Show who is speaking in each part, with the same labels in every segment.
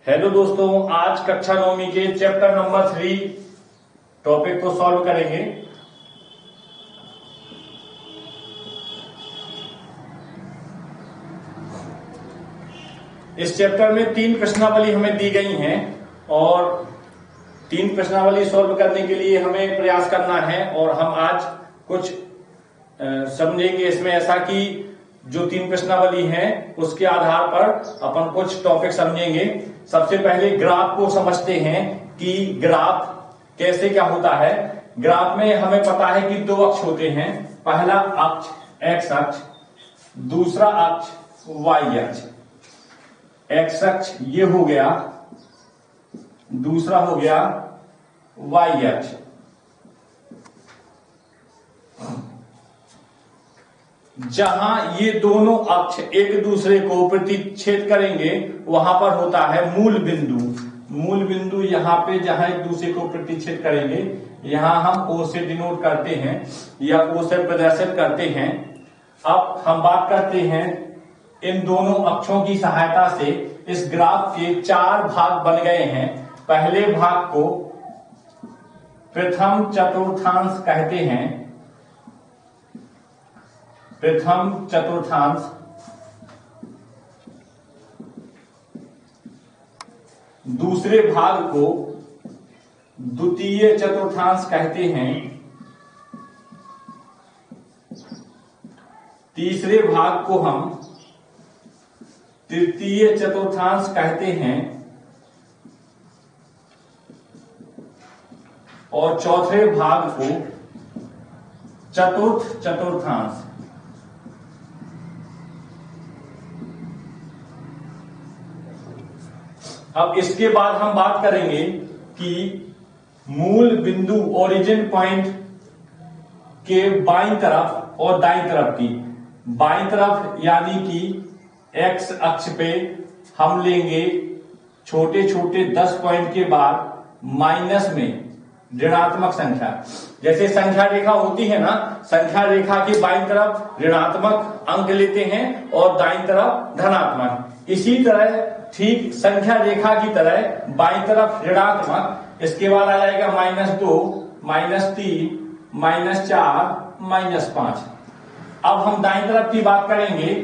Speaker 1: Hello दोस्तों, आज कक्षा 9वीं के चैप्टर नंबर 3 टॉपिक को सॉल्व करेंगे। इस चैप्टर में 3 प्रश्नावली हमें दी गई हैं और 3 प्रश्नावली सॉल्व करने के लिए हमें प्रयास करना है। और हम आज कुछ समझेंगे इसमें ऐसा कि जो 3 प्रश्नावली हैं उसके आधार पर अपन कुछ टॉपिक समझेंगे। सबसे पहले ग्राफ को समझते हैं कि ग्राफ कैसे क्या होता है। ग्राफ में हमें पता है कि 2 अक्ष होते हैं। पहला अक्ष एक्स अक्ष, दूसरा अक्ष वाई अक्ष। एक्स अक्ष ये हो गया, दूसरा हो गया वाई अक्ष। जहां ये दोनों अक्ष एक दूसरे को प्रतिच्छेद करेंगे वहां पर होता है मूल बिंदु। मूल बिंदु यहाँ पे जहां एक दूसरे को प्रतिच्छेद करेंगे, यहां हम O से डिनोट करते हैं या O से प्रदर्शित करते हैं। अब हम बात करते हैं इन दोनों अक्षों की सहायता से इस ग्राफ के 4 भाग बन गए हैं। पहले भाग को प्रथम चतुर्थांश कहते हैं। प्रथम चतुर्थांश, दूसरे भाग को द्वितीय चतुर्थांश कहते हैं। तीसरे भाग को हम तृतीय चतुर्थांश कहते हैं और चौथे भाग को चतुर्थ चतुर्थांश। अब इसके बाद हम बात करेंगे कि मूल बिंदु ओरिजिन पॉइंट के बाईं तरफ और दाईं तरफ की। बाईं तरफ यानी कि एक्स अक्ष पे हम लेंगे छोटे छोटे 10 पॉइंट के बाद माइनस में ऋणात्मक संख्या। जैसे संख्या रेखा होती है ना, संख्या रेखा के बाईं तरफ ऋणात्मक अंक लेते हैं और दाईं तरफ धनात्मक। इसी तरह ठीक संख्या रेखा की तरह बाईं तरफ ऋणात्मक, इसके बाद आ जाएगा -2, -3, -4, -5। अब हम दाईं तरफ की बात करेंगे।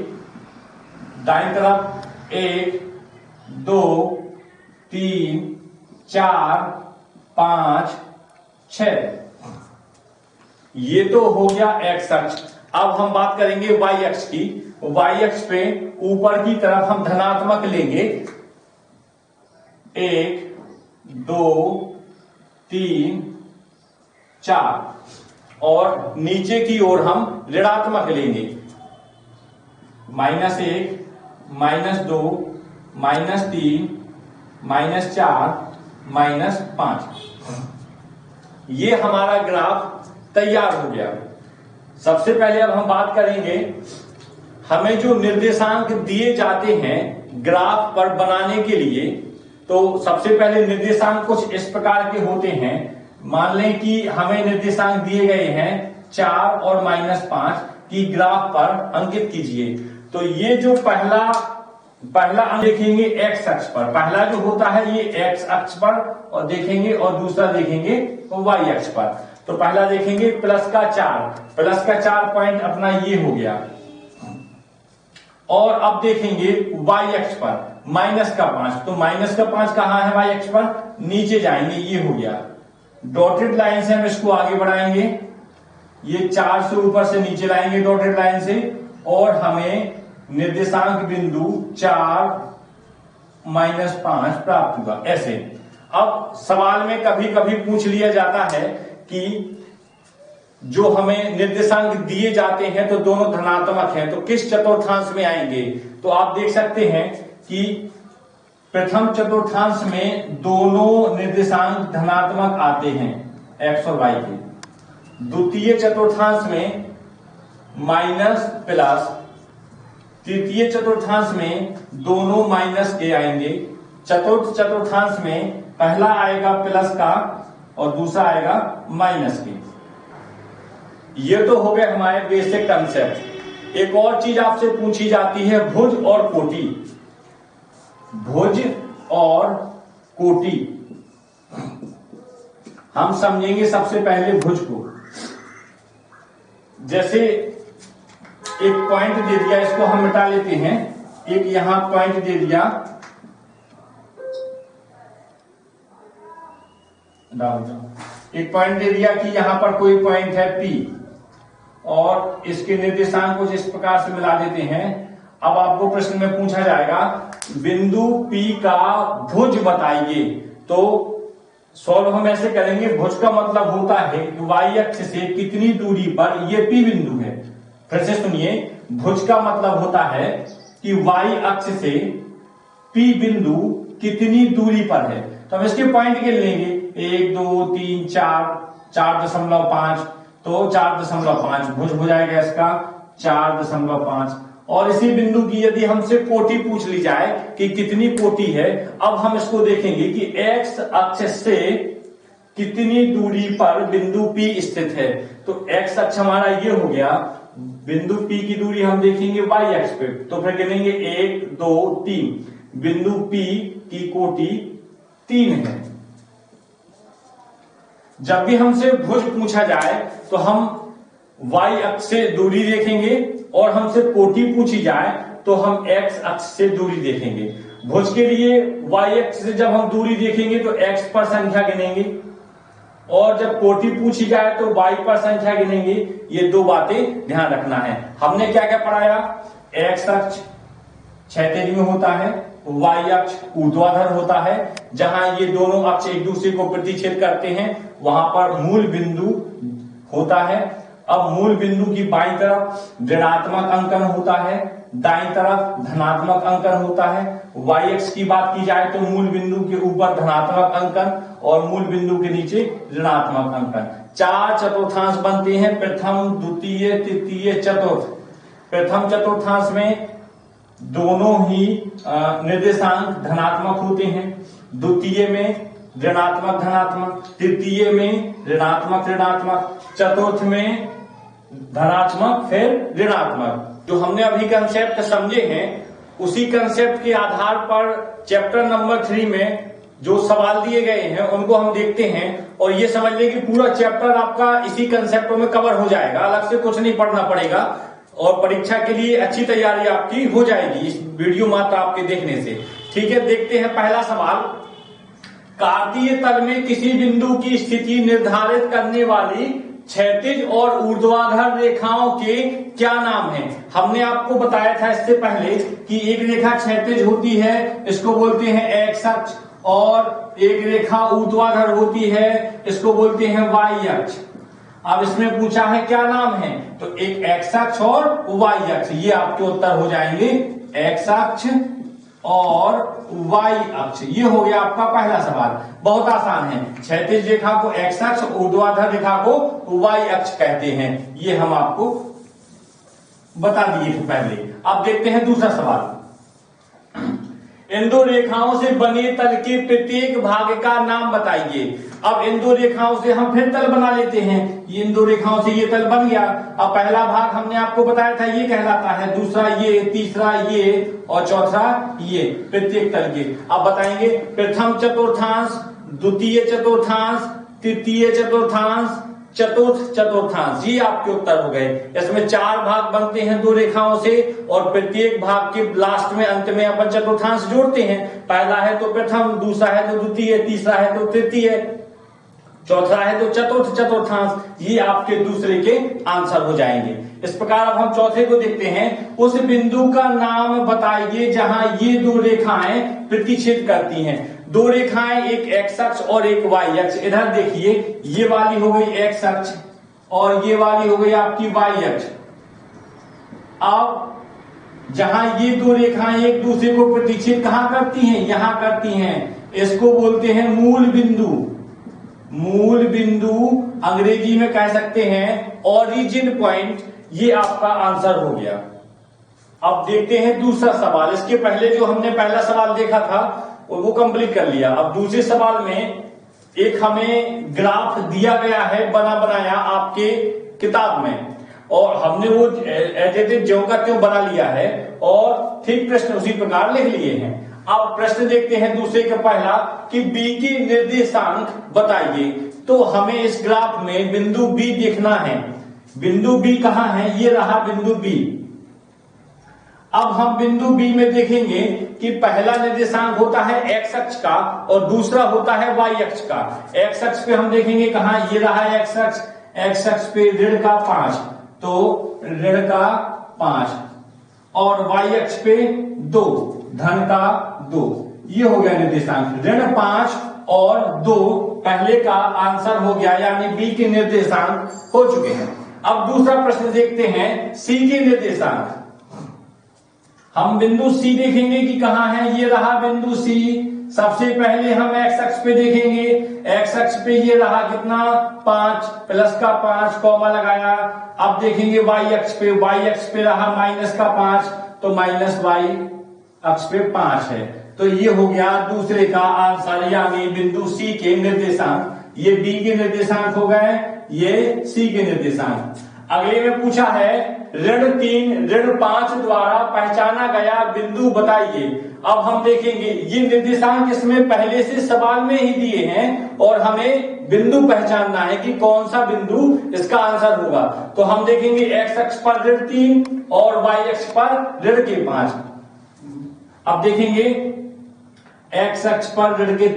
Speaker 1: दाईं तरफ 1, 2, 3, 4, 5, 6। ये तो हो गया एक्स अक्ष। अब हम बात करेंगे वाई अक्ष की। वाई अक्ष पे ऊपर की तरफ हम धनात्मक लेंगे 1, 2, 3, 4 और नीचे की ओर हम ऋणात्मक लेंगे -1, -2, -3, -4, -5। ये हमारा ग्राफ तैयार हो गया। सबसे पहले अब हम बात करेंगे, हमें जो निर्देशांक दिए जाते हैं ग्राफ पर बनाने के लिए, तो सबसे पहले निर्देशांक कुछ इस प्रकार के होते हैं। मान लें कि हमें निर्देशांक दिए गए हैं 4 और -5 की ग्राफ पर अंकित कीजिए। तो ये जो पहला अंक देखेंगे एक्स अक्ष पर, पहला जो होता है ये एक्स अक्ष पर और देखेंगे, और दूसरा देखेंगे वाई अक्ष पर। तो पहला देखेंगे प्लस का 4 पॉइंट अपना ये हो गया। और अब देखेंगे वाई अक्ष पर -5। तो -5 कहां है वाई अक्ष पर? नीचे जाएंगे, ये हो गया। डॉटेड लाइन से हम इसको आगे बढ़ाएंगे, ये 4 से ऊपर से नीचे लाएंगे डॉटेड लाइन से, और हमें निर्देशांक बिंदु 4, -5 प्राप्त हुआ। ऐसे अब सवाल में कभी कभी पूछ लिया जाता है कि जो हमें निर्देशांक दिए जाते हैं तो दोनों धनात्मक हैं, तो किस चतुर्थांश में आएंगे? तो आप देख सकते हैं कि प्रथम चतुर्थांश में दोनों निर्देशांक धनात्मक आते हैं एक्स और वाई के। द्वितीय चतुर्थांश में माइनस प्लस, तृतीय चतुर्थांश में दोनों माइनस के आएंगे। चतुर्थ चतुर्थांश में पहला आएगा प्लस का और दूसरा आएगा माइनस के। ये तो हो गए हमारे बेसिक कंसेप्ट। एक और चीज आपसे पूछी जाती है भुज और कोटि। भुज और कोटि। हम समझेंगे सबसे पहले भुज को। जैसे एक पॉइंट दे दिया, इसको हम मिटा लेते हैं। एक यहां पॉइंट दे दिया, एक पॉइंट दे दिया कि यहां पर कोई पॉइंट है P और इसके निर्देशांक कुछ इस प्रकार से मिला देते हैं। अब आपको प्रश्न में पूछा जाएगा बिंदु P का भुज बताइए, तो सॉल्व हम ऐसे करेंगे। भुज का मतलब होता है कि y अक्ष से कितनी दूरी पर ये P बिंदु है। फिर से सुनिए, भुज का मतलब होता है कि y अक्ष से P बिंदु कितनी दूरी पर है। तो हम इसके पॉइंट गिन लेंगे, 1 2 3 4, 4.5, तो 4.5 भुज हो जाएगा इसका 4.5। और इसी बिंदु की यदि हमसे कोटि पूछ ली जाए कि कितनी कोटि है, अब हम इसको देखेंगे कि x अक्ष से कितनी दूरी पर बिंदु P स्थित है। तो x अक्ष हमारा ये हो गया, बिंदु P की दूरी हम देखेंगे y अक्ष पे, तो फिर गिनेंगे 1 2 3, बिंदु P की कोटि 3 है। जब भी हमसे भुज पूछा जाए तो हम y अक्ष से दूरी देखेंगे, और हमसे कोटि पूछी जाए तो हम x अक्ष से दूरी देखेंगे। भुज के लिए y अक्ष से जब हम दूरी देखेंगे तो x पर संख्या गिनेंगे, और जब कोटि पूछी जाए तो y पर संख्या गिनेंगे। ये दो बातें ध्यान रखना है। हमने क्या क्या पढ़ाया? x अक्ष क्षैतिज में होता है, y अक्ष ऊर्ध्वाधर होता है। जहां ये दोनों अक्ष एक दूसरे को प्रतिच्छेद करते हैं वहां पर मूल बिंदु होता है। अब मूल बिंदु की बाईं तरफ ऋणात्मक अंकन होता है, दाईं तरफ धनात्मक अंकन होता है। y अक्ष की बात की जाए तो मूल बिंदु के ऊपर धनात्मक अंकन और मूल बिंदु के नीचे ऋणात्मक अंकन। 4 चतुर्थांश बनते हैं, प्रथम द्वितीय तृतीय चतुर्थ। प्रथम चतुर्थांश में दोनों ही निर्देशांक धनात्मक होते हैं, द्वितीय में ऋणात्मक धनात्मक, तृतीय में ऋणात्मक ऋणात्मक, चतुर्थ में धनात्मक फिर ऋणात्मक। जो हमने अभी कंसेप्ट समझे हैं उसी कंसेप्ट के आधार पर चैप्टर नंबर 3 में जो सवाल दिए गए हैं उनको हम देखते हैं, और ये समझ लें कि पूरा चैप्टर आपका इसी कंसेप्ट में कवर हो जाएगा, अलग से कुछ नहीं पढ़ना पड़ेगा, और परीक्षा के लिए अच्छी तैयारी आपकी हो जाएगी इस वीडियो मात्र आपके देखने से। ठीक है, देखते हैं पहला सवाल। कार्तीय तल में किसी बिंदु की स्थिति निर्धारित करने वाली क्षैतिज और ऊर्ध्वाधर रेखाओं के क्या नाम हैं? हमने आपको बताया था इससे पहले कि एक रेखा क्षैतिज होती है, इसको बोलते हैं x अक्ष, और एक रेखा ऊर्ध्वाधर होती है, इसको बोलते हैं y अक्ष। अब इसमें पूछा है क्या नाम है, तो एक x अक्ष और y अक्ष, ये आपके उत्तर हो जाएंगे x अक्ष और y अक्ष। ये हो गया आपका पहला सवाल, बहुत आसान है। क्षैतिज रेखा को x अक्ष, ऊर्ध्वाधर रेखा को y अक्ष कहते हैं, ये हम आपको बता दिए थे पहले। अब देखते हैं दूसरा सवाल। इन दो रेखाओं से बने तल के प्रत्येक भाग का नाम बताइए। अब इन दो रेखाओं से हम फिर तल बना लेते हैं, ये इन दो रेखाओं से ये तल बन गया। अब पहला भाग हमने आपको बताया था ये कहलाता है, दूसरा ये, तीसरा ये और चौथा ये, प्रत्येक तल के। अब बताएंगे प्रथम चतुर्थांश, द्वितीय चतुर्थांश, तृतीय चतुर्थांश, चतुर्थ चतुर्थांश, ये आपके उत्तर हो गए। इसमें 4 भाग बनते हैं दो रेखाओं से, और प्रत्येक भाग के लास्ट में अंत में अपन चतुर्थांश जोड़ते हैं। पहला है तो प्रथम, दूसरा है तो द्वितीय, तीसरा है तो तृतीय, चौथा है तो चतुर्थ चतुर्थांश। ये आपके दूसरे के आंसर हो जाएंगे। इस प्रकार अब हम चौथे को देखते हैं। उस बिंदु का नाम बताइए जहां ये दो रेखाएं प्रतिच्छेद करती हैं। दो रेखाएं, एक x अक्ष और एक y अक्ष। इधर देखिए, ये वाली हो गई x अक्ष और ये वाली हो गई आपकी y अक्ष। अब जहां ये दो रेखाएं एक दूसरे को प्रतिच्छेद कहां करती हैं? यहां करती हैं। इसको बोलते हैं मूल बिंदु। मूल बिंदु अंग्रेजी में कह सकते हैं ओरिजिन पॉइंट। ये आपका आंसर हो गया। अब देखते हैं दूसरा सवाल। इसके पहले जो हमने पहला सवाल देखा था वो कंप्लीट कर लिया। अब दूसरे सवाल में एक हमें ग्राफ दिया गया है बना बनाया आपके किताब में, और हमने वो ज्यों का त्यों बना लिया है और ठीक प्रश्न उसी प्रकार लिख लिए हैं। अब प्रश्न देखते हैं दूसरे का पहला कि बी के निर्देशांक बताइए। तो हमें इस ग्राफ में बिंदु बी देखना है। बिंदु बी कहाँ है? ये रहा बिंदु बी। अब हम बिंदु बी में देखेंगे कि पहला निर्देशांक होता है एक्स अक्ष का और दूसरा होता है वाई अक्ष का। एक्स अक्ष पे हम देखेंगे कहा, ये रहा एक्स अक्ष। एक्स अक्ष पे ऋण का 5, तो ऋण का 5 और वाई अक्ष पे 2, धन का 2। ये हो गया निर्देशांक। ऋण 5 और 2 पहले का आंसर हो गया, यानी बी के निर्देशांक हो चुके हैं। अब दूसरा प्रश्न देखते हैं सी के निर्देशांक। हम बिंदु सी देखेंगे कि कहां है, ये रहा बिंदु सी। सबसे पहले हम एक्स अक्ष पे देखेंगे। एक्स अक्ष पे ये रहा कितना, 5 प्लस का 5 कॉमा लगाया। अब देखेंगे वाई अक्ष पे, वाई अक्ष पे रहा माइनस का 5, तो माइनस वाई अक्ष पे 5 है। तो ये हो गया दूसरे का आंसर, यानी बिंदु सी के निर्देशांक। ये बी के निर्देशांक हो गए, ये सी के निर्देशांक। अगले में पूछा है ऋण 3 ऋण 5 द्वारा पहचाना गया बिंदु बताइए। अब हम देखेंगे ये निर्देशांक इसमें पहले से सवाल में ही दिए हैं और हमें बिंदु पहचानना है कि कौन सा बिंदु इसका आंसर होगा। तो हम देखेंगे एक्स अक्ष पर ऋण 3 और वाई अक्ष पर ऋण के 5। अब देखेंगे एक्स अक्ष पर ऋण के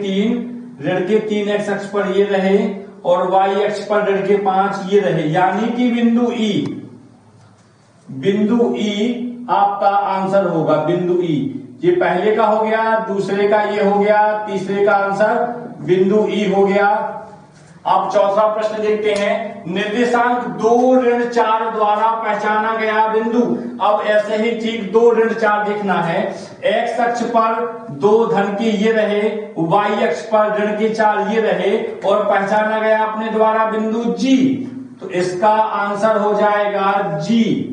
Speaker 1: 3 एक्स अक्ष पर ये रहे और वाई अक्ष पर ऋण के 5 ये रहे, यानी कि बिंदु ई आपका आंसर होगा। बिंदु ई ये पहले का हो गया, दूसरे का ये हो गया, तीसरे का आंसर बिंदु ई हो गया। अब चौथा प्रश्न देखते हैं निर्देशांक 2 ऋण 4 द्वारा पहचाना गया बिंदु। अब ऐसे ही ठीक 2 ऋण 4 देखना है। एक्स अक्ष पर 2 धन के ये रहे, वाई अक्ष पर ऋण के 4 ये रहे और पहचाना गया अपने द्वारा बिंदु जी। तो इसका आंसर हो जाएगा जी।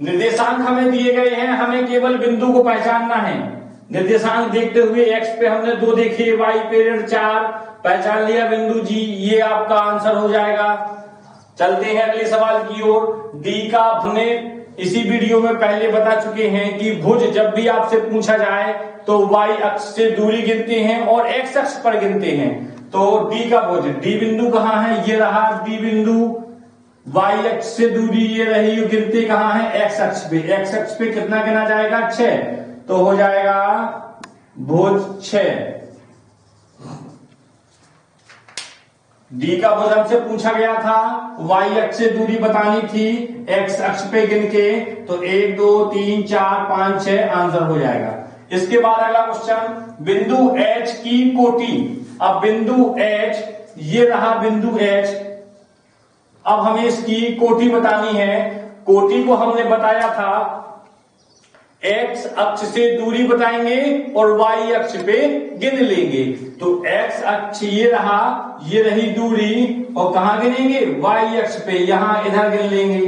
Speaker 1: निर्देशांक हमें दिए गए हैं, हमें केवल बिंदु को पहचानना है। निर्देशांक देखते हुए एक्स पे हमने 2 देखे, वाई पे ऋण 4, पहचान लिया बिंदु जी, ये आपका आंसर हो जाएगा। चलते हैं अगले सवाल की ओर। डी का हमने इसी वीडियो में पहले बता चुके हैं कि भुज जब भी आपसे पूछा जाए तो वाई अक्ष से दूरी गिनते हैं और एक्स अक्ष पर गिनते हैं। तो डी का भुज, डी बिंदु कहाँ है, ये रहा डी बिंदु। वाई अक्ष से दूरी ये रही, गिनते कहाँ है, एक्स अक्ष पे। एक्स अक्ष पे कितना गिना जाएगा, 6, तो हो जाएगा भुज 6। डी का भुज हमसे पूछा गया था, वाई अक्ष से दूरी बतानी थी एक्स अक्ष पे गिन के, तो 1 2 3 4 5 6 आंसर हो जाएगा। इसके बाद अगला क्वेश्चन बिंदु एच की कोटि। अब बिंदु एच, ये रहा बिंदु एच। अब हमें इसकी कोटि बतानी है। कोटि को हमने बताया था एक्स अक्ष से दूरी बताएंगे और वाई अक्ष पे गिन लेंगे। तो एक्स अक्ष ये रहा, ये रही दूरी, और कहां गिनेंगे, वाई अक्ष पे, यहां इधर गिन लेंगे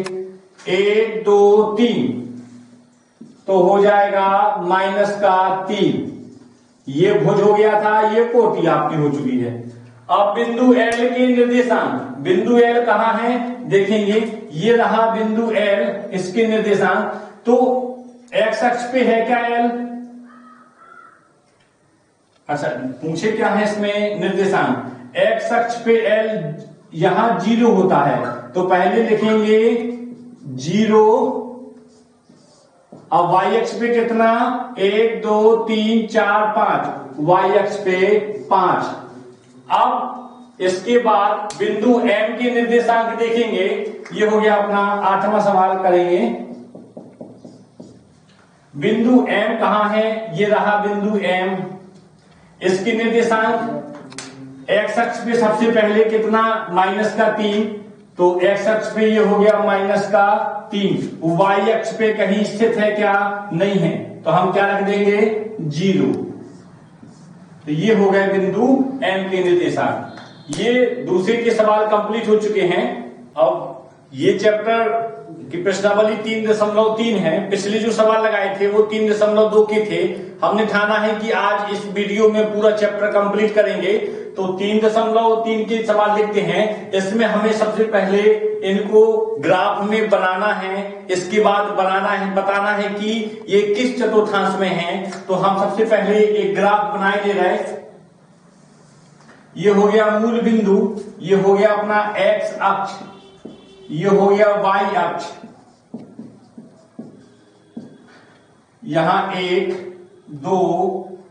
Speaker 1: 1 2 3, तो हो जाएगा माइनस का 3। ये भुज हो गया था, ये कोटि आपकी हो चुकी है। अब बिंदु एल के निर्देशांक। बिंदु एल कहां है, देखेंगे ये रहा बिंदु एल, इसके निर्देशांक। तो एक्स अक्ष पे है क्या एल, अच्छा पूछे क्या है इसमें निर्देशांक। एक्स अक्ष पे एल यहां 0 होता है, तो पहले लिखेंगे 0। अब वाई अक्ष पे कितना, 1 2 3 4 5, वाई अक्ष पे 5। अब इसके बाद बिंदु एम के निर्देशांक देखेंगे। ये हो गया अपना 8वां सवाल करेंगे। बिंदु एम कहां है, ये रहा बिंदु एम। इसके निर्देशांक एक्स अक्ष पे सबसे पहले कितना, माइनस का 3, तो एक्स अक्ष पे ये हो गया माइनस का 3। वाई अक्ष पे कहीं स्थित है क्या, नहीं है, तो हम क्या रख देंगे, 0। तो ये हो गए बिंदु एम के निर्देशांक। ये दूसरे के सवाल कंप्लीट हो चुके हैं। अब ये चैप्टर कि प्रश्नावली 3.3 है। पिछले जो सवाल लगाए थे वो 3.2 के थे। हमने ठाना है कि आज इस वीडियो में पूरा चैप्टर कंप्लीट करेंगे। तो 3.3 के सवाल देखते हैं। इसमें हमें सबसे पहले इनको ग्राफ में बनाना है, इसके बाद बताना है कि ये किस चतुर्थांश में है। तो हम सबसे पहले एक ग्राफ बनाए ले रहे। ये हो गया मूल बिंदु, ये हो गया अपना एक्स अक्ष, ये हो गया वाई अक्ष। यहां 1 2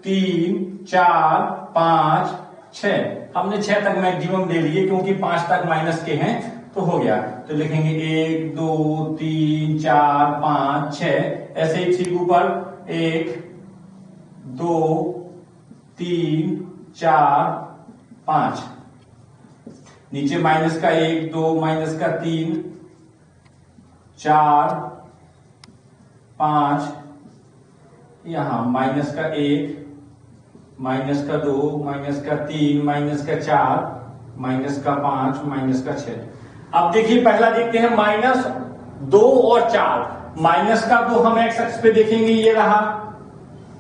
Speaker 1: 3 4 5 6, हमने 6 तक मैक्सिमम ले लिए क्योंकि 5 तक माइनस के हैं तो हो गया। तो लिखेंगे 1 2 3 4 5 6, ऐसे ही ठीक ऊपर 1 2 3 4 5, नीचे माइनस का 1 2 माइनस का 3 4 5, यहां माइनस का 1 माइनस का 2 माइनस का 3 माइनस का 4 माइनस का 5 माइनस का 6। अब देखिए पहला देखते हैं -2 और 4। माइनस का 2 हम एक्स अक्ष पे देखेंगे, ये रहा।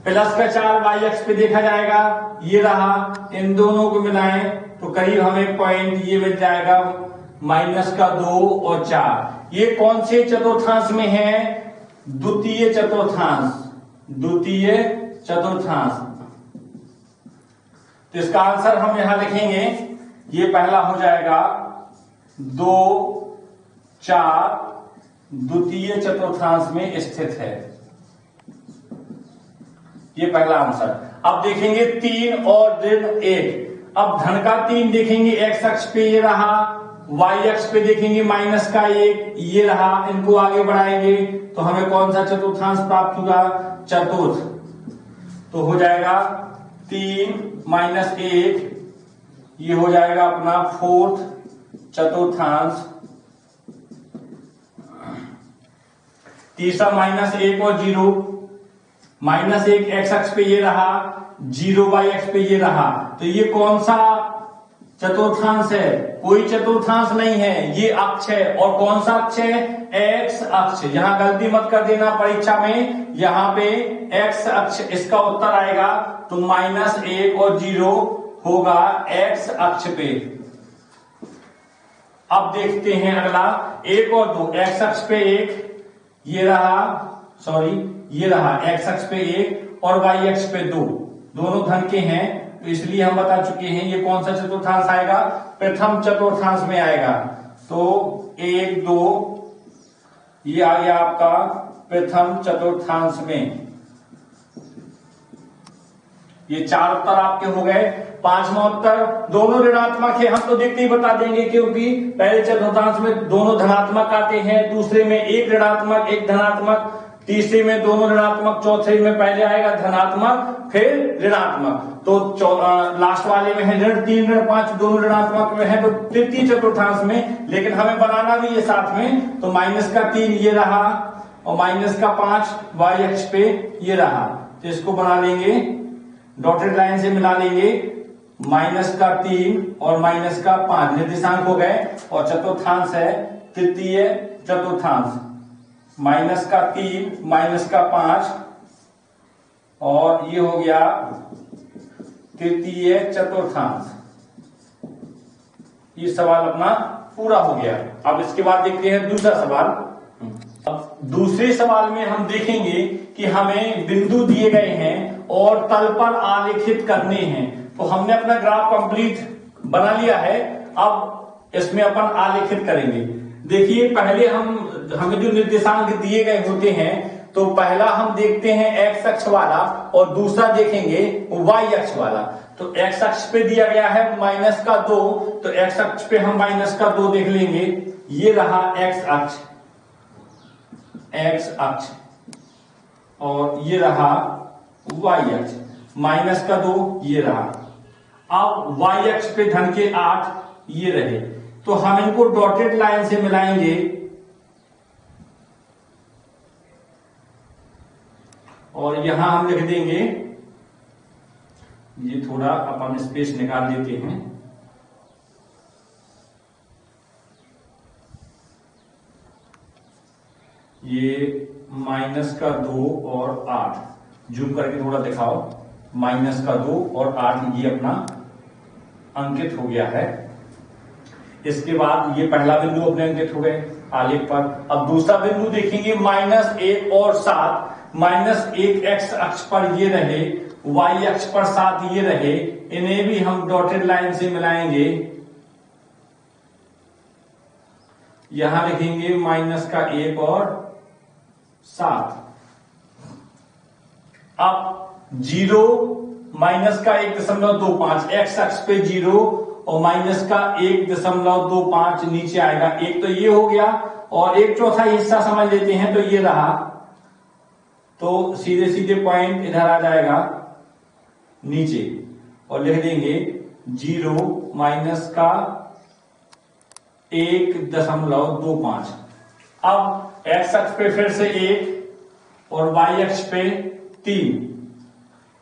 Speaker 1: प्लस का 4 वाई अक्ष पे देखा जाएगा, ये रहा। इन दोनों को मिलाएं तो करीब हमें पॉइंट ये मिल जाएगा -2 और 4। ये कौन से चतुर्थांश में है? द्वितीय चतुर्थांश, द्वितीय चतुर्थांश। तो इसका आंसर हम यहां लिखेंगे, ये पहला हो जाएगा 2 4 द्वितीय चतुर्थांश में स्थित है, ये पहला आंसर। अब देखेंगे 3 और ऋण 1। अब धन का 3 देखेंगे एक्स अक्ष पे, ये रहा। वाई अक्ष पे देखेंगे माइनस का 1, ये रहा। इनको आगे बढ़ाएंगे तो हमें कौन सा चतुर्थांश प्राप्त होगा? चतुर्थ। तो हो जाएगा 3 - 1, ये हो जाएगा अपना फोर्थ चतुर्थांश। तीसरा -1 और 0, -1 एक्स अक्ष पे ये रहा, 0 वाई अक्ष पे ये रहा। तो ये कौन सा चतुर्थांश है? कोई चतुर्थांश नहीं है, ये अक्ष है। और कौन सा अक्ष है? एक्स अक्ष। यहां गलती मत कर देना परीक्षा में, यहां पे एक्स अक्ष इसका उत्तर आएगा। तो -1 और 0 होगा एक्स अक्ष पे। अब देखते हैं अगला 1 और 2। एक्स अक्ष पे 1, ये रहा, ये रहा एक्स अक्ष पे 1 और वाई अक्ष पे 2, दोनों धन के हैं। तो इसलिए हम बता चुके हैं ये कौन सा चतुर्थांश आएगा? प्रथम चतुर्थांश में आएगा। तो 1 2 ये आ गया आपका प्रथम चतुर्थांश में। ये 4 उत्तर आपके हो गए। 5वां उत्तर दोनों ऋणात्मक है, हम तो देखते ही बता देंगे क्योंकि पहले चतुर्थांश में दोनों धनात्मक आते हैं, दूसरे में एक ऋणात्मक एक धनात्मक, तीसरे में दोनों ऋणात्मक, चौथे में पहले आएगा धनात्मक फिर ऋणात्मक। तो लास्ट वाले में है ऋण 3 ऋण 5, दोनों ऋणात्मक में है। तो तृतीय चतुर्थांश में, लेकिन हमें बनाना भी है साथ में। तो -3 ये रहा और -5 वाई अक्ष पे ये रहा। तो इसको बना लेंगे, डॉटेड लाइन से मिला लेंगे। -3 और -5 निर्देशांक हो गए और चतुर्थांश है तृतीय चतुर्थांश। -3 -5 और ये हो गया तृतीय चतुर्थांश। ये सवाल अपना पूरा हो गया। अब इसके बाद देखते हैं दूसरा सवाल। अब दूसरे सवाल में हम देखेंगे कि हमें बिंदु दिए गए हैं और तल पर आलेखित करने हैं। तो हमने अपना ग्राफ कंप्लीट बना लिया है, अब इसमें अपन आलेखित करेंगे। देखिए पहले हमें जो निर्देशांक दिए गए होते हैं, तो पहला हम देखते हैं एक्स अक्ष वाला और दूसरा देखेंगे वाई अक्ष वाला। तो एक्स अक्ष पे दिया गया है -2, तो एक्स अक्ष पे हम -2 देख लेंगे। ये रहा एक्स अक्ष, और ये रहा वाई अक्ष। -2 ये रहा। अब वाई अक्ष पे धन के 8 ये रहे। तो हम इनको डॉटेड लाइन से मिलाएंगे और यहां हम लिख देंगे, ये थोड़ा अपन स्पेस निकाल देते हैं। ये -2 और 8, जूम करके थोड़ा दिखाओ, -2 और 8 ये अपना अंकित हो गया है। इसके बाद ये पहला बिंदु अपने अंकित हो गए आलेख पर। अब दूसरा बिंदु देखेंगे, -1 और 7, -1 एक्स अक्ष पर ये रहे, y अक्ष पर 7 ये रहे, इन्हें भी हम डॉटेड लाइन से मिलाएंगे। यहां लिखेंगे -1 और 7। अब 0 -1.25 एक्स अक्ष पे 0 और -1.25 नीचे आएगा। एक तो ये हो गया और एक चौथा हिस्सा समझ लेते हैं, तो ये रहा, तो सीधे सीधे पॉइंट इधर आ जाएगा नीचे और लिख देंगे 0 -1.25। अब एक्स अक्ष पे फिर से 1 और y अक्ष पे 3,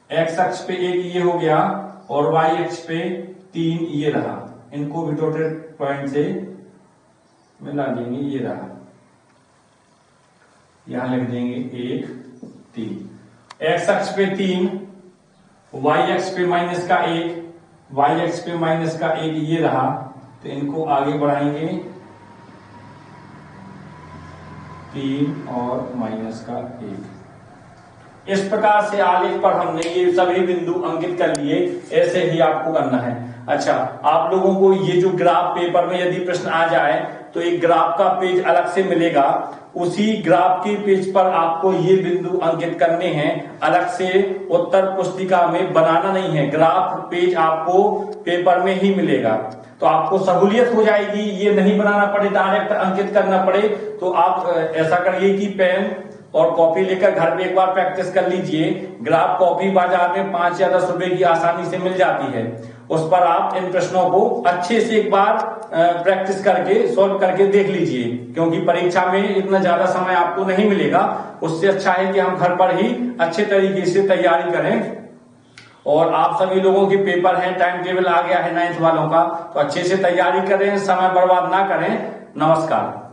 Speaker 1: एक्स अक्ष पे 1 ये हो गया और y अक्ष पे 3 ये रहा। इनको भी डॉटेड पॉइंट से मिला देंगे, ये रहा, यहां लिख देंगे 1 3। एक्स अक्ष पे 3, y अक्ष पे -1, y अक्ष पे -1 ये रहा, तो इनको आगे बढ़ाएंगे 3 और -1। इस प्रकार से आलेख पर हमने ये सभी बिंदु अंकित कर लिए। ऐसे ही आपको करना है। अच्छा, आप लोगों को ये जो ग्राफ पेपर में यदि प्रश्न आ जाए तो एक ग्राफ का पेज अलग से मिलेगा, उसी ग्राफ के पेज पर आपको ये बिंदु अंकित करने हैं। अलग से उत्तर पुस्तिका में बनाना नहीं है, ग्राफ पेज आपको पेपर में ही मिलेगा, तो आपको सहूलियत हो जाएगी। ये नहीं बनाना पड़े, डायरेक्ट अंकित करना पड़े, तो आप ऐसा करिए कि पेन और कॉपी लेकर घर में एक बार प्रैक्टिस कर लीजिए। ग्राफ कॉपी बाजार में 5 या 10 रुपए की आसानी से मिल जाती है। उस पर आप इन प्रश्नों को अच्छे से एक बार प्रैक्टिस करके सॉल्व करके देख लीजिए, क्योंकि परीक्षा में इतना ज्यादा समय आपको नहीं मिलेगा। उससे अच्छा है कि हम घर पर ही अच्छे तरीके से तैयारी करें। और आप सभी लोगों के पेपर हैं, टाइम टेबल आ गया है 9th वालों का, तो अच्छे से तैयारी करें, समय बर्बाद ना करें। नमस्कार।